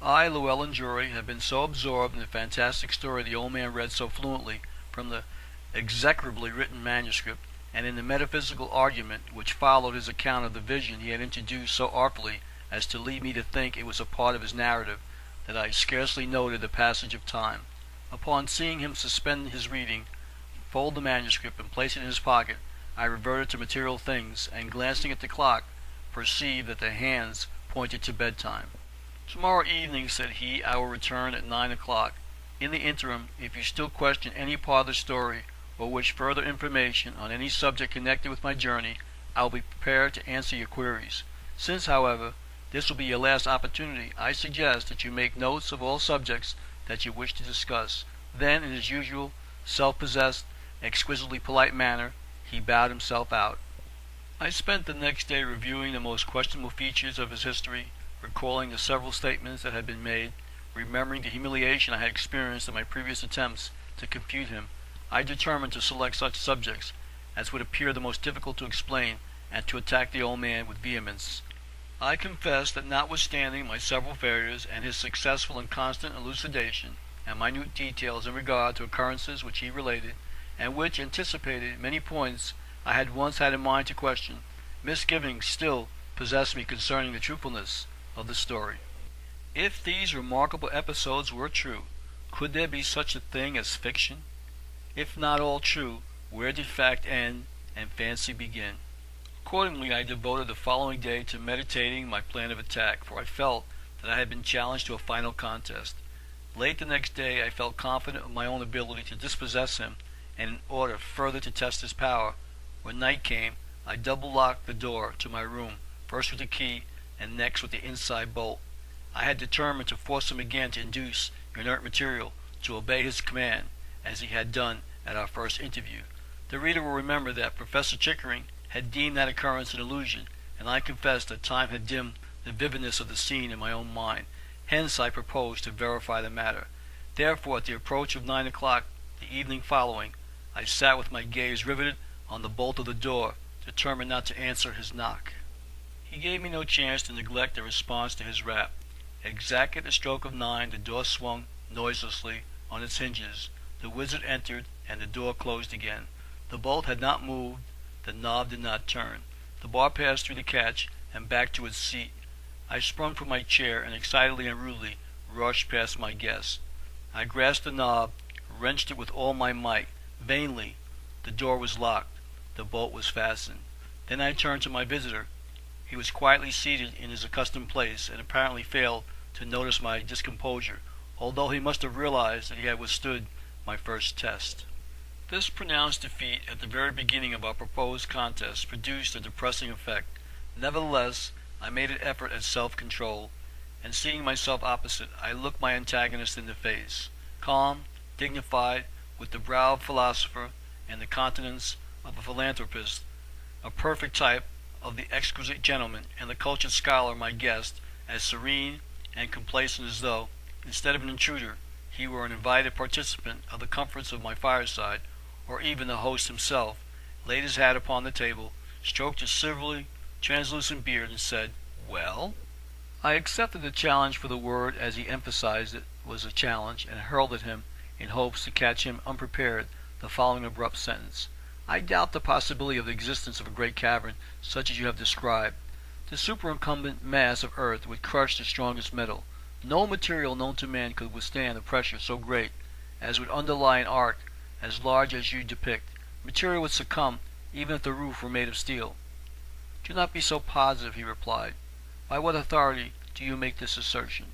I, Llewellyn Drury, had been so absorbed in the fantastic story the old man read so fluently from the execrably written manuscript, and in the metaphysical argument which followed his account of the vision he had introduced so artfully as to lead me to think it was a part of his narrative, that I scarcely noted the passage of time. Upon seeing him suspend his reading, fold the manuscript, and place it in his pocket, I reverted to material things, and glancing at the clock, perceived that the hands pointed to bedtime. "Tomorrow evening," said he, "I will return at 9 o'clock. In the interim, if you still question any part of the story, or wish further information on any subject connected with my journey, I will be prepared to answer your queries. Since, however, this will be your last opportunity, I suggest that you make notes of all subjects that you wish to discuss." Then, in his usual self-possessed, exquisitely polite manner, he bowed himself out. I spent the next day reviewing the most questionable features of his history, recalling the several statements that had been made, remembering the humiliation I had experienced in my previous attempts to confute him. I determined to select such subjects as would appear the most difficult to explain, and to attack the old man with vehemence. I confess that notwithstanding my several failures and his successful and constant elucidation and minute details in regard to occurrences which he related, and which anticipated many points I had once had in mind to question, misgivings still possessed me concerning the truthfulness of the story. If these remarkable episodes were true, could there be such a thing as fiction? If not all true, where did fact end and fancy begin? Accordingly, I devoted the following day to meditating my plan of attack, for I felt that I had been challenged to a final contest. Late the next day, I felt confident of my own ability to dispossess him, and in order further to test his power, when night came, I double-locked the door to my room, first with the key and next with the inside bolt. I had determined to force him again to induce inert material to obey his command, as he had done at our first interview. The reader will remember that Professor Chickering had deemed that occurrence an illusion, and I confess that time had dimmed the vividness of the scene in my own mind. Hence I proposed to verify the matter. Therefore, at the approach of 9 o'clock the evening following, I sat with my gaze riveted on the bolt of the door, determined not to answer his knock. He gave me no chance to neglect a response to his rap. Exactly at the stroke of 9, the door swung noiselessly on its hinges. The wizard entered, and the door closed again. The bolt had not moved, the knob did not turn. The bar passed through the catch and back to its seat. I sprung from my chair and excitedly and rudely rushed past my guest. I grasped the knob, wrenched it with all my might. Vainly. The door was locked. The bolt was fastened. Then I turned to my visitor. He was quietly seated in his accustomed place, and apparently failed to notice my discomposure, although he must have realized that he had withstood my first test. This pronounced defeat at the very beginning of our proposed contest produced a depressing effect. Nevertheless, I made an effort at self-control, and seeing myself opposite, I looked my antagonist in the face. Calm, dignified, with the brow of a philosopher and the countenance of a philanthropist, a perfect type of the exquisite gentleman, and the cultured scholar, my guest, as serene and complacent as though, instead of an intruder, he were an invited participant of the comforts of my fireside, or even the host himself, laid his hat upon the table, stroked his silvery, translucent beard, and said, "Well?" I accepted the challenge, for the word, as he emphasized it, was a challenge, and hurled at him, in hopes to catch him unprepared, the following abrupt sentence. "I doubt the possibility of the existence of a great cavern such as you have described. The superincumbent mass of earth would crush the strongest metal. No material known to man could withstand a pressure so great as would underlie an arc as large as you depict. Material would succumb even if the roof were made of steel." "Do not be so positive," he replied. "By what authority do you make this assertion?"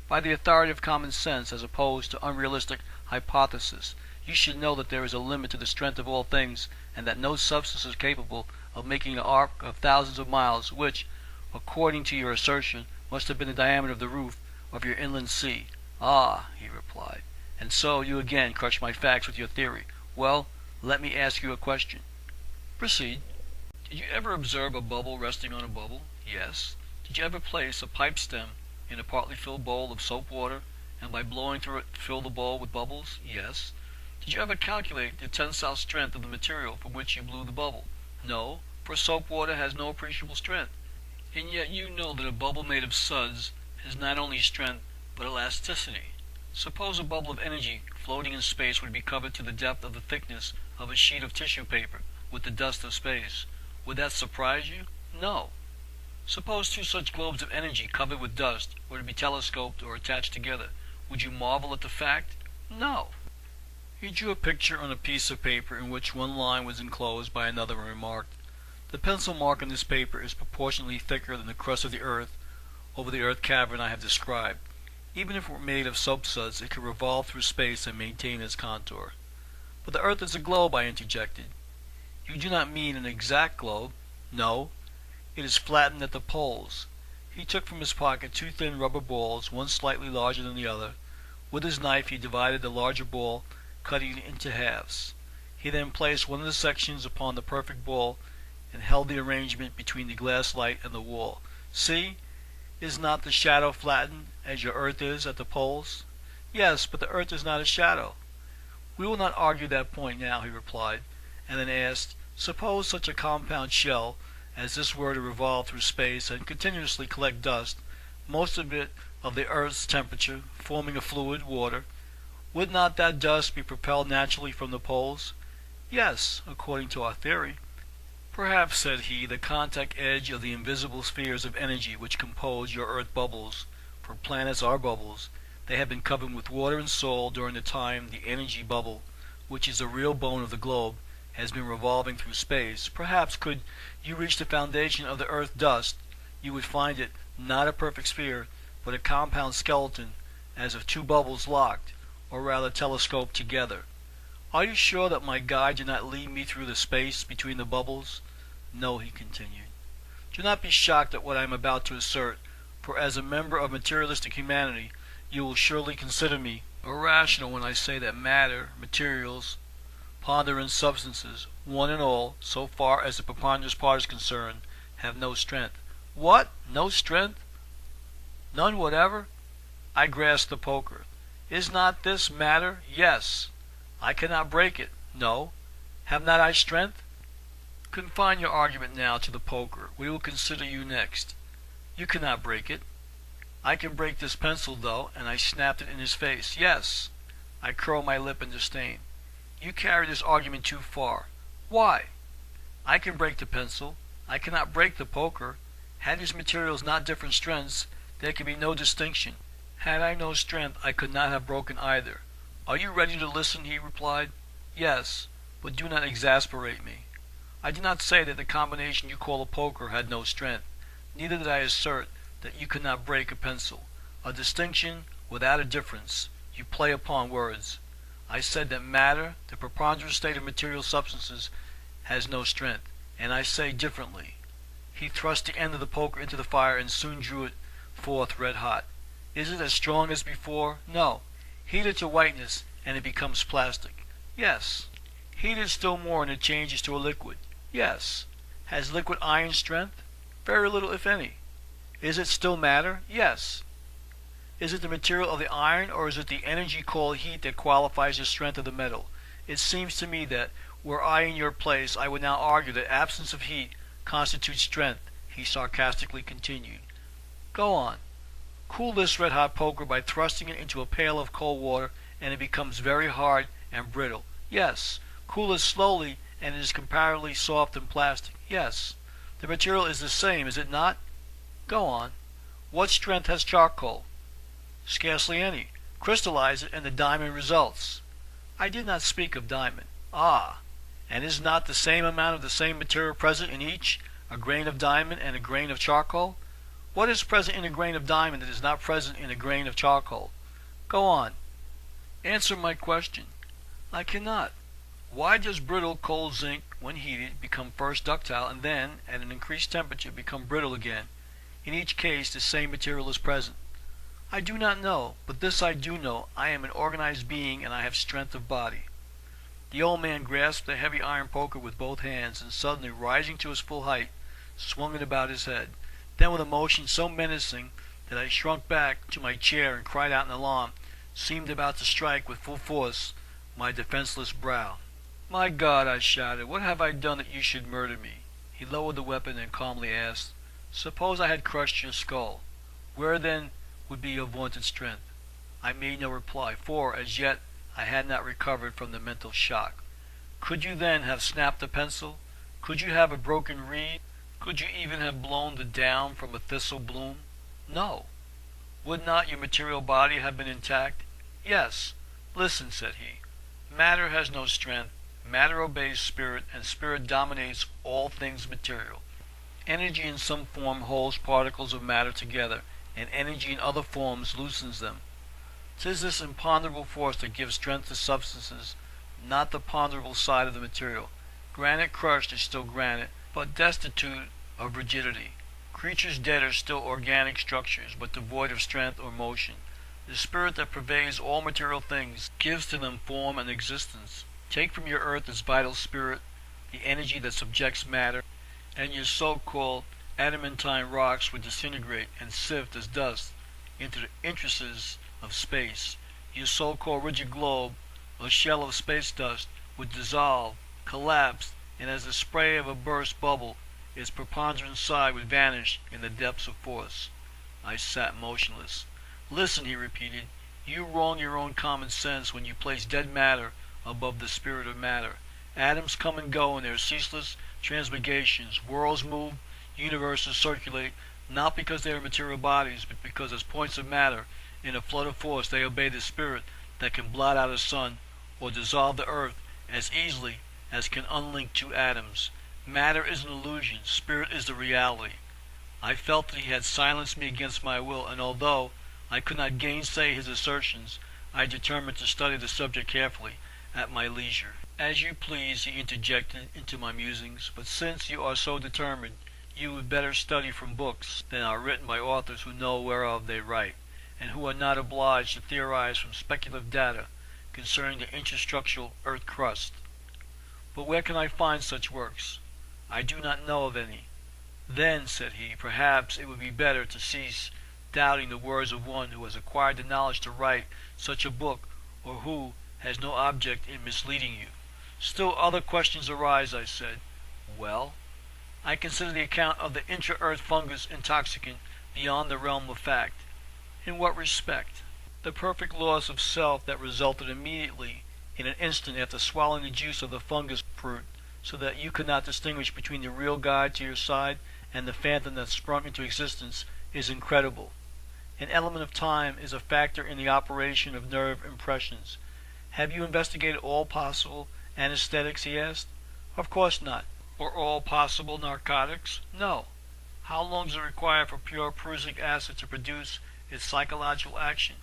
"By the authority of common sense, as opposed to unrealistic hypothesis. You should know that there is a limit to the strength of all things, and that no substance is capable of making an arc of thousands of miles, which, according to your assertion, must have been the diameter of the roof of your inland sea." "Ah," he replied, "and so you again crush my facts with your theory. Well, let me ask you a question." "Proceed." "Did you ever observe a bubble resting on a bubble?" "Yes." "Did you ever place a pipe stem in a partly filled bowl of soap water, and by blowing through it fill the bowl with bubbles?" "Yes." "Did you ever calculate the tensile strength of the material from which you blew the bubble?" "No, for soap water has no appreciable strength." "And yet you know that a bubble made of suds has not only strength, but elasticity. Suppose a bubble of energy floating in space would be covered to the depth of the thickness of a sheet of tissue paper with the dust of space. Would that surprise you? No. Suppose two such globes of energy covered with dust were to be telescoped or attached together. Would you marvel at the fact? No. He drew a picture on a piece of paper in which one line was enclosed by another and remarked, "The pencil mark on this paper is proportionately thicker than the crust of the earth over the earth cavern I have described. Even if it were made of soap suds, it could revolve through space and maintain its contour." "But the earth is a globe," I interjected. "You do not mean an exact globe?" "No. It is flattened at the poles." He took from his pocket two thin rubber balls, one slightly larger than the other. With his knife he divided the larger ball, cutting it into halves. He then placed one of the sections upon the perfect ball and held the arrangement between the glass light and the wall. "See, is not the shadow flattened as your earth is at the poles?" "Yes, but the earth is not a shadow." "We will not argue that point now," he replied, and then asked, "Suppose such a compound shell as this were to revolve through space and continuously collect dust, most of it of the earth's temperature, forming a fluid, water. Would not that dust be propelled naturally from the poles?" "Yes, according to our theory." "Perhaps," said he, "the contact edge of the invisible spheres of energy which compose your earth bubbles, for planets are bubbles, they have been covered with water and soil during the time the energy bubble, which is the real bone of the globe, has been revolving through space. Perhaps, could you reach the foundation of the earth dust, you would find it not a perfect sphere, but a compound skeleton, as of two bubbles locked, or rather telescoped together. Are you sure that my guide did not lead me through the space between the bubbles?" "No," he continued. "Do not be shocked at what I am about to assert, for as a member of materialistic humanity, you will surely consider me irrational when I say that matter, materials, ponderant substances, one and all, so far as the preponderance part is concerned, have no strength." "What? No strength? None whatever?" I grasped the poker. "Is not this matter?" "Yes." "I cannot break it." "No." "Have not I strength?" "Confine your argument now to the poker. We will consider you next." "You cannot break it." "I can break this pencil, though," and I snapped it in his face. "Yes." I curled my lip in disdain. "You carry this argument too far." "Why?" "I can break the pencil. I cannot break the poker. Had these materials not different strengths, there could be no distinction. Had I no strength, I could not have broken either." "Are you ready to listen?" he replied. "Yes, but do not exasperate me. I did not say that the combination you call a poker had no strength. Neither did I assert that you could not break a pencil. A distinction without a difference. You play upon words. I said that matter, the preponderant state of material substances, has no strength, and I say differently." He thrust the end of the poker into the fire and soon drew it forth red hot. "Is it as strong as before?" "No." "Heat it to whiteness and it becomes plastic." "Yes." "Heat it still more and it changes to a liquid." "Yes." "Has liquid iron strength?" "Very little, if any." "Is it still matter?" "Yes." "Is it the material of the iron, or is it the energy called heat that qualifies the strength of the metal? It seems to me that, were I in your place, I would now argue that absence of heat constitutes strength," he sarcastically continued. "Go on. Cool this red-hot poker by thrusting it into a pail of cold water, and it becomes very hard and brittle." "Yes." "Cool it slowly, and it is comparatively soft and plastic." "Yes." "The material is the same, is it not?" "Go on." "What strength has charcoal?" "Scarcely any. Crystallize it, and the diamond results." "I did not speak of diamond." "Ah! And is not the same amount of the same material present in each, a grain of diamond and a grain of charcoal?" "What is present in a grain of diamond that is not present in a grain of charcoal?" "Go on." "Answer my question." "I cannot." "Why does brittle cold zinc, when heated, become first ductile and then, at an increased temperature, become brittle again? In each case the same material is present." "I do not know, but this I do know, I am an organized being and I have strength of body." The old man grasped the heavy iron poker with both hands, and suddenly rising to his full height, swung it about his head. Then, with a motion so menacing that I shrunk back to my chair and cried out in alarm, seemed about to strike with full force my defenseless brow. "My God!" I shouted, "what have I done that you should murder me?" He lowered the weapon and calmly asked, "Suppose I had crushed your skull, where then would be of vaunted strength. I made no reply, for as yet I had not recovered from the mental shock. Could you then have snapped a pencil? Could you have a broken reed? Could you even have blown the down from a thistle bloom? No. Would not your material body have been intact? Yes. Listen, said he. Matter has no strength. Matter obeys spirit, and spirit dominates all things material. Energy in some form holds particles of matter together, and energy in other forms loosens them. 'Tis this imponderable force that gives strength to substances, not the ponderable side of the material. Granite crushed is still granite, but destitute of rigidity. Creatures dead are still organic structures, but devoid of strength or motion. The spirit that pervades all material things gives to them form and existence. Take from your earth its vital spirit, the energy that subjects matter, and your so-called adamantine rocks would disintegrate and sift as dust into the intricacies of space. Your so-called rigid globe, a shell of space dust, would dissolve, collapse, and as the spray of a burst bubble, its preponderant side would vanish in the depths of force. I sat motionless. Listen, he repeated. You wrong your own common sense when you place dead matter above the spirit of matter. Atoms come and go in their ceaseless transmigrations. Worlds move, universes circulate, not because they are material bodies, but because as points of matter in a flood of force they obey the spirit that can blot out a sun or dissolve the earth as easily as can unlink two atoms. Matter is an illusion, spirit is the reality. I felt that he had silenced me against my will, and although I could not gainsay his assertions, I determined to study the subject carefully at my leisure. As you please, he interjected into my musings, but since you are so determined, you would better study from books than are written by authors who know whereof they write, and who are not obliged to theorize from speculative data concerning the interstructural earth crust. But where can I find such works? I do not know of any. Then, said he, perhaps it would be better to cease doubting the words of one who has acquired the knowledge to write such a book, or who has no object in misleading you. Still other questions arise, I said. Well, I consider the account of the intra-earth fungus intoxicant beyond the realm of fact. In what respect? The perfect loss of self that resulted immediately, in an instant after swallowing the juice of the fungus fruit, so that you could not distinguish between the real guide to your side and the phantom that sprung into existence, is incredible. An element of time is a factor in the operation of nerve impressions. Have you investigated all possible anesthetics, he asked. Of course not. Or all possible narcotics? No. How long does it require for pure prussic acid to produce its psychological action?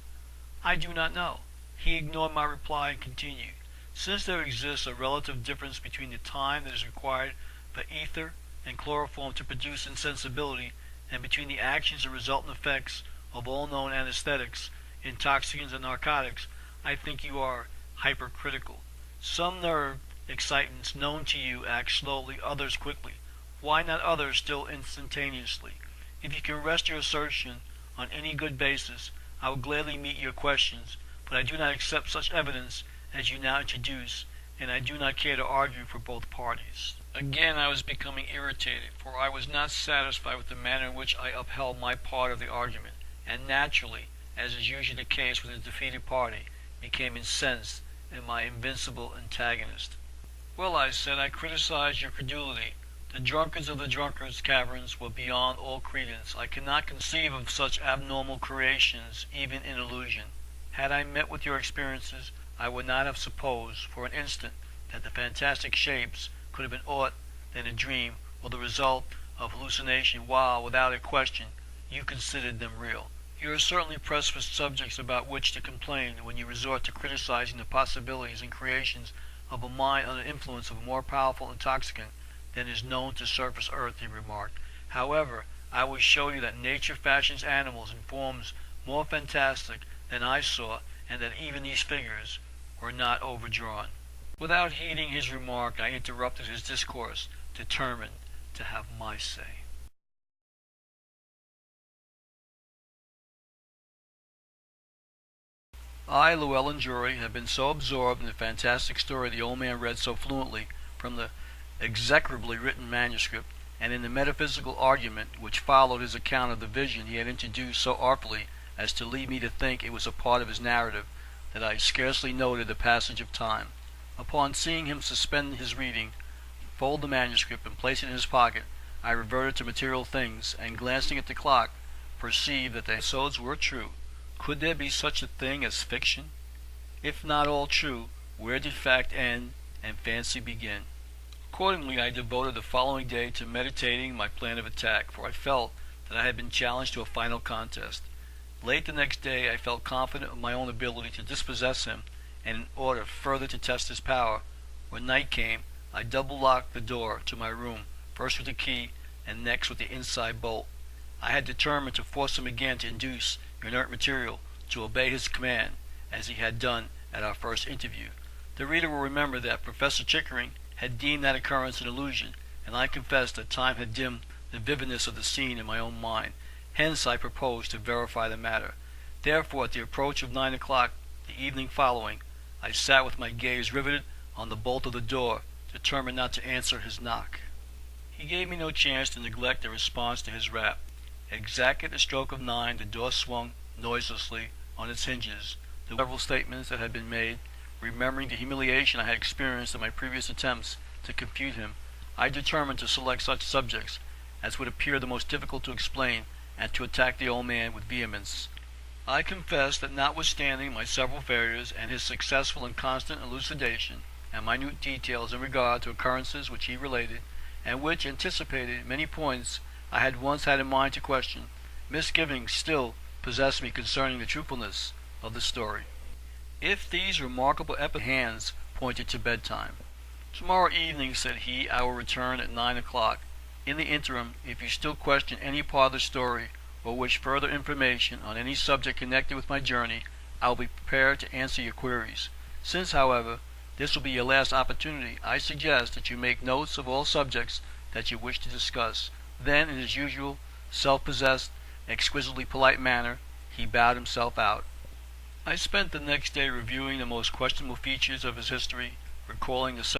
I do not know. He ignored my reply and continued. Since there exists a relative difference between the time that is required for ether and chloroform to produce insensibility, and between the actions and resultant effects of all known anesthetics, intoxicants, and narcotics, I think you are hypercritical. Some nerve excitants known to you act slowly, others quickly. Why not others still instantaneously? If you can rest your assertion on any good basis, I will gladly meet your questions, but I do not accept such evidence as you now introduce, and I do not care to argue for both parties. Again I was becoming irritated, for I was not satisfied with the manner in which I upheld my part of the argument, and naturally, as is usually the case with a defeated party, became incensed at my invincible antagonist. Well, I said, I criticize your credulity. The drunkards of the drunkards' caverns were beyond all credence. I cannot conceive of such abnormal creations, even in illusion. Had I met with your experiences, I would not have supposed for an instant that the fantastic shapes could have been aught than a dream or the result of hallucination, while, without a question, you considered them real. You are certainly pressed for subjects about which to complain when you resort to criticizing the possibilities and creations of a mind under the influence of a more powerful intoxicant than is known to surface earth, he remarked. However, I will show you that nature fashions animals in forms more fantastic than I saw, and that even these figures were not overdrawn. Without heeding his remark, I interrupted his discourse, determined to have my say. I, Llewellyn Drury, have been so absorbed in the fantastic story the old man read so fluently from the execrably written manuscript, and in the metaphysical argument which followed his account of the vision he had introduced so artfully as to lead me to think it was a part of his narrative that I scarcely noted the passage of time. Upon seeing him suspend his reading, fold the manuscript, and place it in his pocket, I reverted to material things, and glancing at the clock, perceived that the episodes were true. Could there be such a thing as fiction? If not all true, where did fact end and fancy begin? Accordingly, I devoted the following day to meditating my plan of attack, for I felt that I had been challenged to a final contest. Late the next day, I felt confident of my own ability to dispossess him, and in order further to test his power, when night came, I double-locked the door to my room, first with the key and next with the inside bolt. I had determined to force him again to induce inert material to obey his command, as he had done at our first interview. The reader will remember that Professor Chickering had deemed that occurrence an illusion, and I confess that time had dimmed the vividness of the scene in my own mind. Hence I proposed to verify the matter. Therefore, at the approach of 9 o'clock the evening following, I sat with my gaze riveted on the bolt of the door, determined not to answer his knock. He gave me no chance to neglect a response to his rap. Exactly at the stroke of 9, the door swung noiselessly on its hinges. The several statements that had been made, remembering the humiliation I had experienced in my previous attempts to confute him, I determined to select such subjects as would appear the most difficult to explain, and to attack the old man with vehemence. I confess that notwithstanding my several failures and his successful and constant elucidation and minute details in regard to occurrences which he related, and which anticipated many points I had once had in mind to question, misgivings still possessed me concerning the truthfulness of the story. If these remarkable hands pointed to bedtime. Tomorrow evening, said he, I will return at 9 o'clock. In the interim, if you still question any part of the story, or wish further information on any subject connected with my journey, I will be prepared to answer your queries. Since, however, this will be your last opportunity, I suggest that you make notes of all subjects that you wish to discuss. Then, in his usual self-possessed, exquisitely polite manner, he bowed himself out. I spent the next day reviewing the most questionable features of his history, recalling the